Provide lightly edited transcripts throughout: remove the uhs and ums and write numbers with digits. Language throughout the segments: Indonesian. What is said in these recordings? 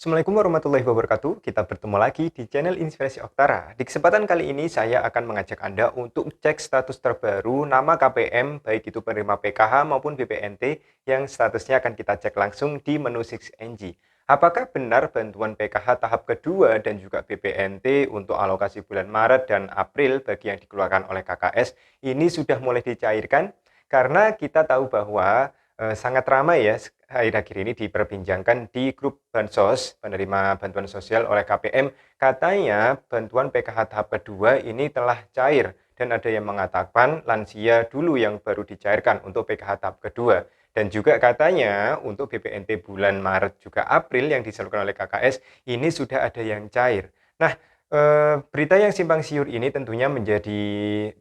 Assalamualaikum warahmatullahi wabarakatuh. Kita bertemu lagi di channel Inspirasi Oktara. Di kesempatan kali ini saya akan mengajak Anda untuk cek status terbaru nama KPM, baik itu penerima PKH maupun BPNT, yang statusnya akan kita cek langsung di menu 6NG. Apakah benar bantuan PKH tahap kedua dan juga BPNT untuk alokasi bulan Maret dan April bagi yang dikeluarkan oleh KKS ini sudah mulai dicairkan? Karena kita tahu bahwa sangat ramai ya akhir-akhir ini diperbincangkan di grup bansos penerima bantuan sosial oleh KPM. Katanya bantuan PKH tahap kedua ini telah cair dan ada yang mengatakan lansia dulu yang baru dicairkan untuk PKH tahap kedua. Dan juga katanya untuk BPNT bulan Maret juga April yang disalurkan oleh KKS ini sudah ada yang cair. Nah, berita yang simpang siur ini tentunya menjadi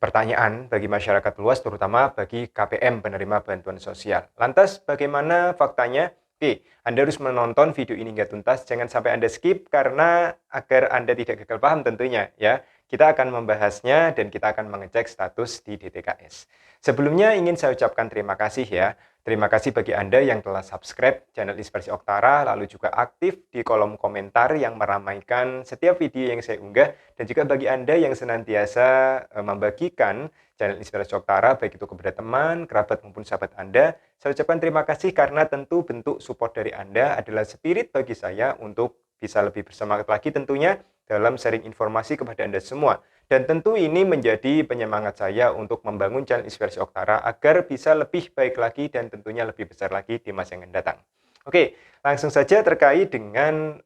pertanyaan bagi masyarakat luas, terutama bagi KPM penerima bantuan sosial. Lantas, bagaimana faktanya? Oke, Anda harus menonton video ini hingga tuntas, jangan sampai Anda skip karena agar Anda tidak gagal paham tentunya ya. Kita akan membahasnya dan kita akan mengecek status di DTKS. Sebelumnya ingin saya ucapkan terima kasih ya. Terima kasih bagi Anda yang telah subscribe channel Inspirasi Oktara, lalu juga aktif di kolom komentar yang meramaikan setiap video yang saya unggah, dan juga bagi Anda yang senantiasa membagikan channel Inspirasi Oktara, baik itu kepada teman, kerabat, maupun sahabat Anda. Saya ucapkan terima kasih karena tentu bentuk support dari Anda adalah spirit bagi saya untuk bisa lebih bersemangat lagi tentunya dalam sharing informasi kepada Anda semua. Dan tentu ini menjadi penyemangat saya untuk membangun channel Inspirasi Oktara agar bisa lebih baik lagi dan tentunya lebih besar lagi di masa yang akan datang. Oke, langsung saja terkait dengan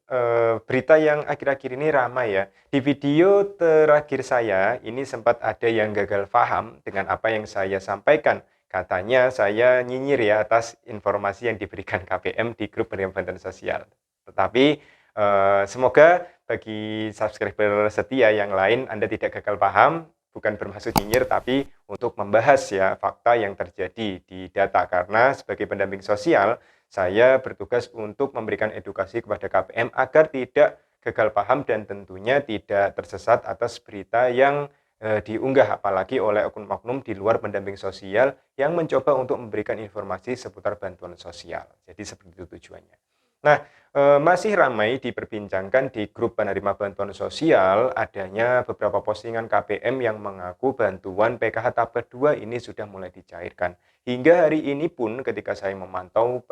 berita yang akhir-akhir ini ramai ya. Di video terakhir saya, ini sempat ada yang gagal paham dengan apa yang saya sampaikan. Katanya saya nyinyir ya atas informasi yang diberikan KPM di grup penerima bantuan sosial. Tetapi semoga bagi subscriber setia yang lain Anda tidak gagal paham, bukan bermaksud nyinyir, tapi untuk membahas ya fakta yang terjadi di data. Karena sebagai pendamping sosial, saya bertugas untuk memberikan edukasi kepada KPM agar tidak gagal paham dan tentunya tidak tersesat atas berita yang diunggah, apalagi oleh oknum-oknum di luar pendamping sosial yang mencoba untuk memberikan informasi seputar bantuan sosial. Jadi seperti itu tujuannya. Nah, masih ramai diperbincangkan di grup penerima bantuan sosial adanya beberapa postingan KPM yang mengaku bantuan PKH tahap kedua ini sudah mulai dicairkan. Hingga hari ini pun ketika saya memantau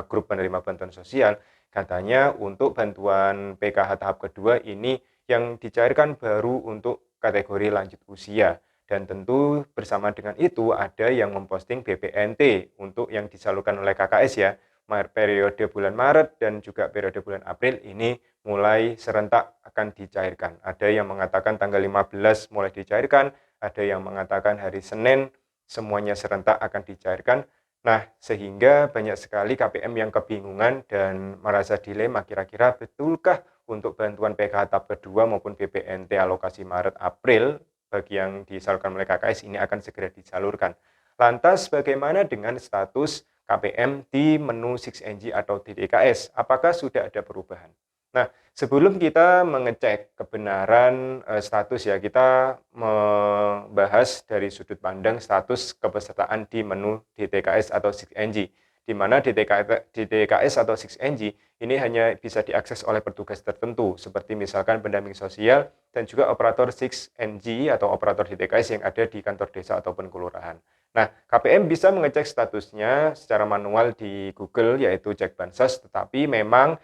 grup penerima bantuan sosial, katanya untuk bantuan PKH tahap kedua ini yang dicairkan baru untuk kategori lanjut usia. Dan tentu bersama dengan itu ada yang memposting BPNT untuk yang disalurkan oleh KKS ya, periode bulan Maret dan juga periode bulan April ini mulai serentak akan dicairkan. Ada yang mengatakan tanggal 15 mulai dicairkan, ada yang mengatakan hari Senin semuanya serentak akan dicairkan. Nah, sehingga banyak sekali KPM yang kebingungan dan merasa dilema kira-kira betulkah untuk bantuan PKH tahap kedua maupun BPNT alokasi Maret April bagi yang disalurkan oleh KKS ini akan segera disalurkan. Lantas bagaimana dengan status KPM di menu 6NG atau DDKS? Apakah sudah ada perubahan? Nah, sebelum kita mengecek kebenaran status ya, kita membahas dari sudut pandang status kepesertaan di menu DTKS atau 6NG, di mana DTKS atau 6NG ini hanya bisa diakses oleh petugas tertentu, seperti misalkan pendamping sosial dan juga operator 6NG atau operator DTKS yang ada di kantor desa ataupun kelurahan. Nah, KPM bisa mengecek statusnya secara manual di Google, yaitu cek bansos, tetapi memang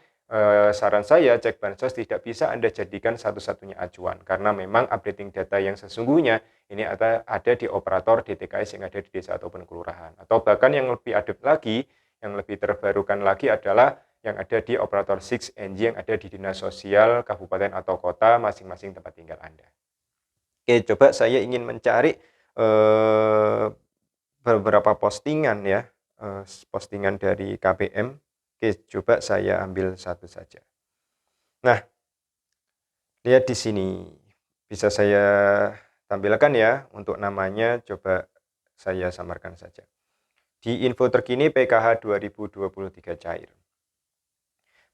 saran saya cek bansos tidak bisa Anda jadikan satu-satunya acuan, karena memang updating data yang sesungguhnya ini ada di operator DTKS yang ada di desa ataupun kelurahan. Atau bahkan yang lebih update lagi, yang lebih terbarukan lagi adalah yang ada di operator 6NG yang ada di dinas sosial, kabupaten atau kota masing-masing tempat tinggal Anda. Oke, coba saya ingin mencari eh, beberapa postingan ya, postingan dari KPM. Oke, coba saya ambil satu saja. Nah, lihat di sini. Bisa saya tampilkan ya, untuk namanya coba saya samarkan saja. Di info terkini PKH 2023 cair.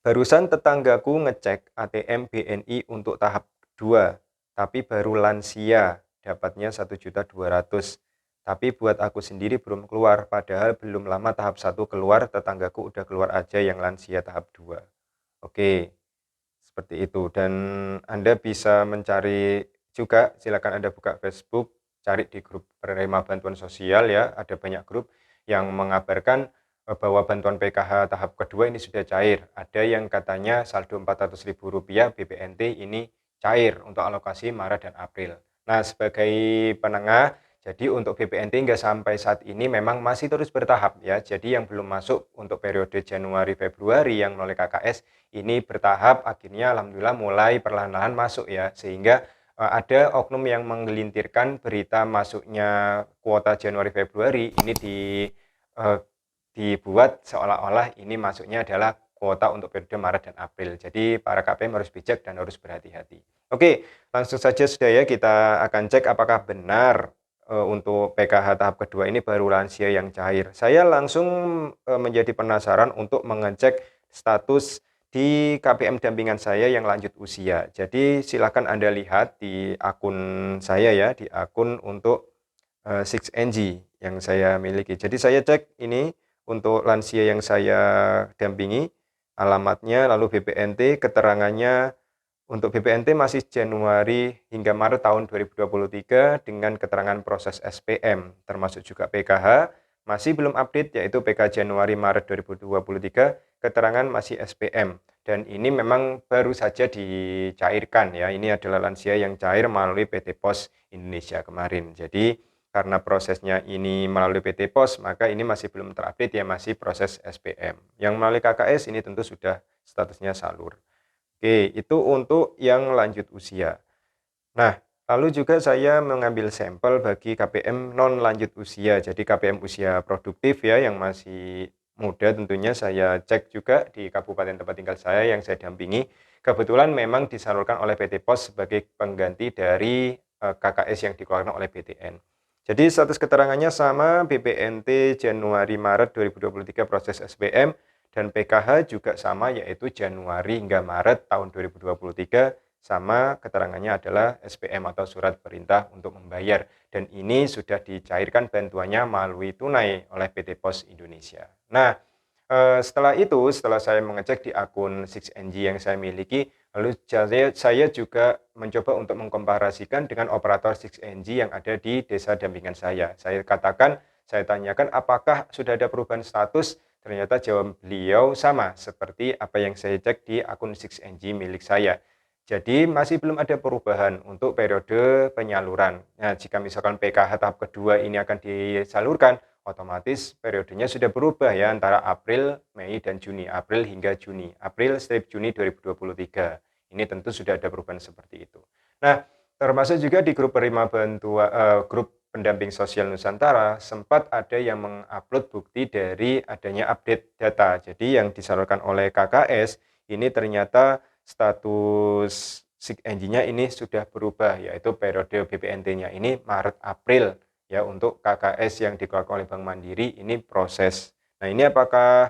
Barusan tetanggaku ngecek ATM BNI untuk tahap 2, tapi baru lansia, dapatnya 1.200.000. Tapi buat aku sendiri belum keluar, padahal belum lama tahap 1 keluar, tetanggaku udah keluar aja yang lansia tahap 2. Oke, seperti itu. Dan Anda bisa mencari juga, silakan Anda buka Facebook, cari di grup penerima bantuan sosial ya, ada banyak grup yang mengabarkan bahwa bantuan PKH tahap kedua ini sudah cair. Ada yang katanya saldo Rp400.000 BPNT ini cair untuk alokasi Maret dan April. Nah, sebagai penengah, jadi untuk BPNT hingga sampai saat ini memang masih terus bertahap ya. Jadi yang belum masuk untuk periode Januari Februari yang melalui KKS ini bertahap, akhirnya alhamdulillah mulai perlahan-lahan masuk ya. Sehingga ada oknum yang menggelintirkan berita masuknya kuota Januari Februari ini eh, dibuat seolah-olah ini masuknya adalah kuota untuk periode Maret dan April. Jadi para KPM harus bijak dan harus berhati-hati. Oke, langsung saja sudah ya, kita akan cek apakah benar untuk PKH tahap kedua ini baru lansia yang cair. Saya langsung menjadi penasaran untuk mengecek status di KPM dampingan saya yang lanjut usia. Jadi silakan Anda lihat di akun saya ya, di akun untuk 6NG yang saya miliki. Jadi saya cek ini untuk lansia yang saya dampingi, alamatnya, lalu BPNT, keterangannya untuk BPNT masih Januari hingga Maret tahun 2023 dengan keterangan proses SPM, termasuk juga PKH, masih belum update yaitu PK Januari Maret 2023, keterangan masih SPM. Dan ini memang baru saja dicairkan ya, ini adalah lansia yang cair melalui PT Pos Indonesia kemarin. Jadi karena prosesnya ini melalui PT Pos, maka ini masih belum terupdate ya, masih proses SPM. Yang melalui KKS ini tentu sudah statusnya salur. Oke, itu untuk yang lanjut usia. Nah, lalu juga saya mengambil sampel bagi KPM non lanjut usia. Jadi KPM usia produktif ya yang masih muda tentunya saya cek juga di kabupaten tempat tinggal saya yang saya dampingi. Kebetulan memang disalurkan oleh PT Pos sebagai pengganti dari KKS yang dikeluarkan oleh BTN. Jadi status keterangannya sama, BPNT Januari Maret 2023 proses SPM, dan PKH juga sama yaitu Januari hingga Maret tahun 2023 sama, keterangannya adalah SPM atau surat perintah untuk membayar, dan ini sudah dicairkan bantuannya melalui tunai oleh PT Pos Indonesia. Nah, setelah itu, setelah saya mengecek di akun 6NG yang saya miliki, lalu saya juga mencoba untuk mengkomparasikan dengan operator 6NG yang ada di desa dampingan saya. Saya tanyakan apakah sudah ada perubahan status, ternyata jawab beliau sama seperti apa yang saya cek di akun 6NG milik saya. Jadi masih belum ada perubahan untuk periode penyaluran. Nah, jika misalkan PKH tahap kedua ini akan disalurkan, otomatis periodenya sudah berubah ya antara April, Mei, dan Juni. April hingga Juni. April/Juni 2023. Ini tentu sudah ada perubahan seperti itu. Nah, termasuk juga di grup penerima bantuan, grup pendamping sosial Nusantara, sempat ada yang mengupload bukti dari adanya update data. Jadi yang disalurkan oleh KKS, ini ternyata status SIG engine-nya ini sudah berubah, yaitu periode BPNT-nya ini Maret-April. Ya, untuk KKS yang dikeluarkan oleh Bank Mandiri ini proses. Nah, ini apakah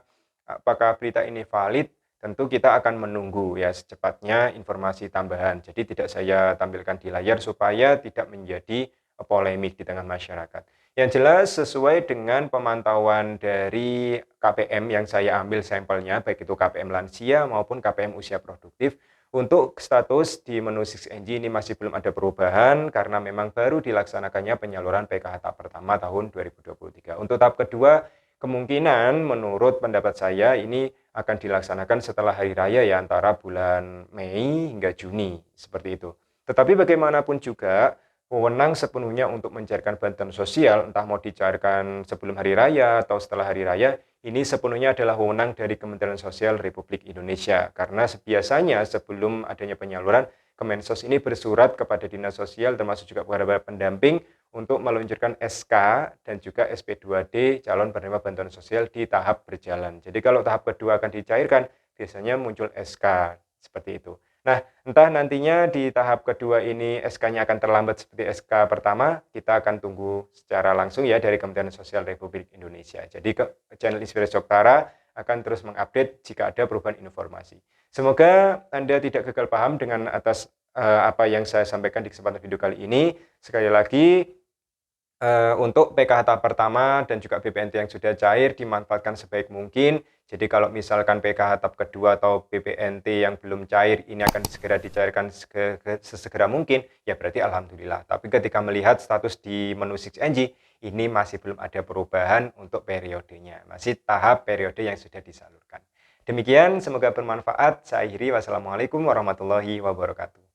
berita ini valid? Tentu kita akan menunggu ya secepatnya informasi tambahan. Jadi tidak saya tampilkan di layar supaya tidak menjadi polemik di tengah masyarakat. Yang jelas sesuai dengan pemantauan dari KPM yang saya ambil sampelnya, baik itu KPM lansia maupun KPM usia produktif, untuk status di menu 6NG ini masih belum ada perubahan karena memang baru dilaksanakannya penyaluran PKH tahap pertama tahun 2023. Untuk tahap kedua, kemungkinan menurut pendapat saya ini akan dilaksanakan setelah hari raya ya, antara bulan Mei hingga Juni, seperti itu. Tetapi bagaimanapun juga, wewenang sepenuhnya untuk mencairkan bantuan sosial, entah mau dicairkan sebelum hari raya atau setelah hari raya, ini sepenuhnya adalah wewenang dari Kementerian Sosial Republik Indonesia. Karena biasanya sebelum adanya penyaluran, Kemensos ini bersurat kepada Dinas Sosial termasuk juga kepada pendamping untuk meluncurkan SK dan juga SP2D calon penerima bantuan sosial di tahap berjalan. Jadi kalau tahap kedua akan dicairkan, biasanya muncul SK seperti itu. Nah, entah nantinya di tahap kedua ini SK-nya akan terlambat seperti SK pertama, kita akan tunggu secara langsung ya dari Kementerian Sosial Republik Indonesia. Jadi channel Inspirasi Oktara akan terus mengupdate jika ada perubahan informasi. Semoga Anda tidak gagal paham dengan apa yang saya sampaikan di kesempatan video kali ini. Sekali lagi, Untuk PKH tahap pertama dan juga BPNT yang sudah cair dimanfaatkan sebaik mungkin. Jadi kalau misalkan PKH tahap kedua atau BPNT yang belum cair ini akan segera dicairkan sesegera mungkin, ya berarti alhamdulillah. Tapi ketika melihat status di menu 6NG, ini masih belum ada perubahan untuk periodenya. Masih tahap periode yang sudah disalurkan. Demikian, semoga bermanfaat. Saya akhiri. Wassalamualaikum warahmatullahi wabarakatuh.